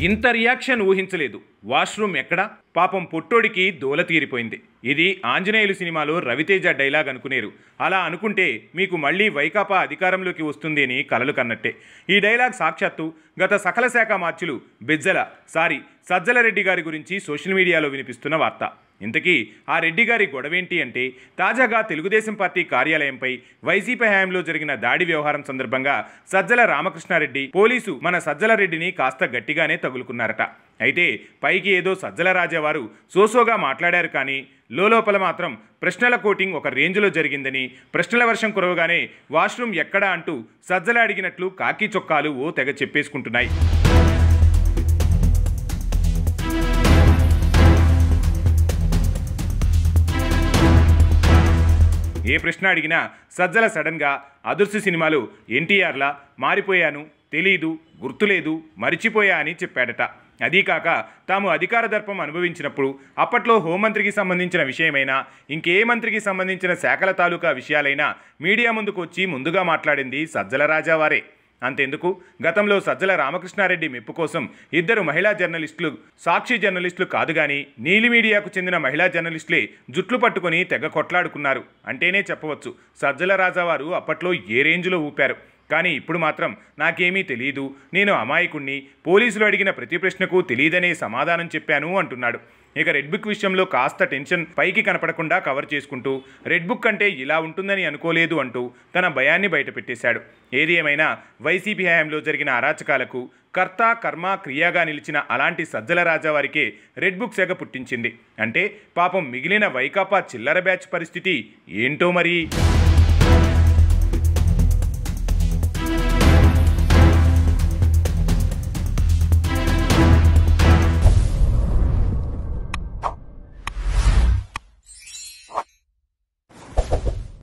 ఇంత రియాక్షన్ ఊహించలేదు. వాష్రూమ్ ఎక్కడా? పాపం పొట్టోడికి దోల తీరిపోయింది. ఇది ఆంజనేయులు సినిమాలో రవితేజ డైలాగ్ అనుకునేరు. అలా అనుకుంటే మీకు మళ్ళీ వైకాపా అధికారంలోకి వస్తుంది అని కలలు కన్నట్టే. ఈ డైలాగ్ సాక్షాత్తు గత సకల శాఖ మార్చులు సజ్జల రెడ్డి గారి గురించి సోషల్ మీడియాలో వినిపిస్తున్న వార్త. ఇంతకీ ఆ రెడ్డి గారి గొడవేంటి అంటే, తాజాగా తెలుగుదేశం పార్టీ కార్యాలయంపై వైసీపీ హయాంలో జరిగిన దాడి వ్యవహారం సందర్భంగా సజ్జల రామకృష్ణారెడ్డి పోలీసు మన సజ్జల రెడ్డిని కాస్త గట్టిగానే తగులుకున్నారట. అయితే పైకి ఏదో సజ్జల రాజావారు సోసోగా మాట్లాడారు, కానీ లోపల మాత్రం ప్రశ్నల కోటింగ్ ఒక రేంజ్లో జరిగిందని, ప్రశ్నల వర్షం కురవగానే వాష్రూమ్ ఎక్కడా అంటూ సజ్జల అడిగినట్లు కాకి చొక్కాలు ఓ తెగ చెప్పేసుకుంటున్నాయి. ఏ ప్రశ్న అడిగినా సజ్జల సడన్గా అదుర్సు సినిమాలో ఎన్టీఆర్లా మారిపోయాను, తెలీదు, గుర్తులేదు, మరిచిపోయా అని చెప్పాడట. అదీకాక తాము అధికార దర్పం అనుభవించినప్పుడు అప్పట్లో హోంమంత్రికి సంబంధించిన విషయమైనా, ఇంకే మంత్రికి సంబంధించిన శాఖల తాలూకా విషయాలైనా మీడియా ముందుకు వచ్చి ముందుగా మాట్లాడింది సజ్జల రాజావారే. అంతెందుకు, గతంలో సజ్జల రామకృష్ణారెడ్డి మెప్పు కోసం ఇద్దరు మహిళా జర్నలిస్టులు, సాక్షి జర్నలిస్టులు కాదు గాని నీలి మీడియాకు చెందిన మహిళా జర్నలిస్టులే జుట్లు పట్టుకుని తెగ కొట్లాడుకున్నారు అంటేనే చెప్పవచ్చు సజ్జల రాజావారు అప్పట్లో ఏ రేంజ్లో ఊపారు. కానీ ఇప్పుడు మాత్రం నాకేమీ తెలియదు, నేను అమాయకుణ్ణి, పోలీసులు అడిగిన ప్రతి ప్రశ్నకు తెలియదనే సమాధానం చెప్పాను అంటున్నాడు. ఇక రెడ్ బుక్ విషయంలో కాస్త టెన్షన్ పైకి కనపడకుండా కవర్ చేసుకుంటూ రెడ్ బుక్ అంటే ఇలా ఉంటుందని అనుకోలేదు అంటూ తన భయాన్ని బయటపెట్టేశాడు. ఏది ఏమైనా వైసీపీ హయాంలో జరిగిన అరాచకాలకు కర్త కర్మ క్రియగా నిలిచిన అలాంటి సజ్జల రాజావారికే రెడ్ బుక్ సెగ పుట్టించింది. అంటే పాపం మిగిలిన వైకాపా చిల్లర బ్యాచ్ పరిస్థితి ఏంటో మరి.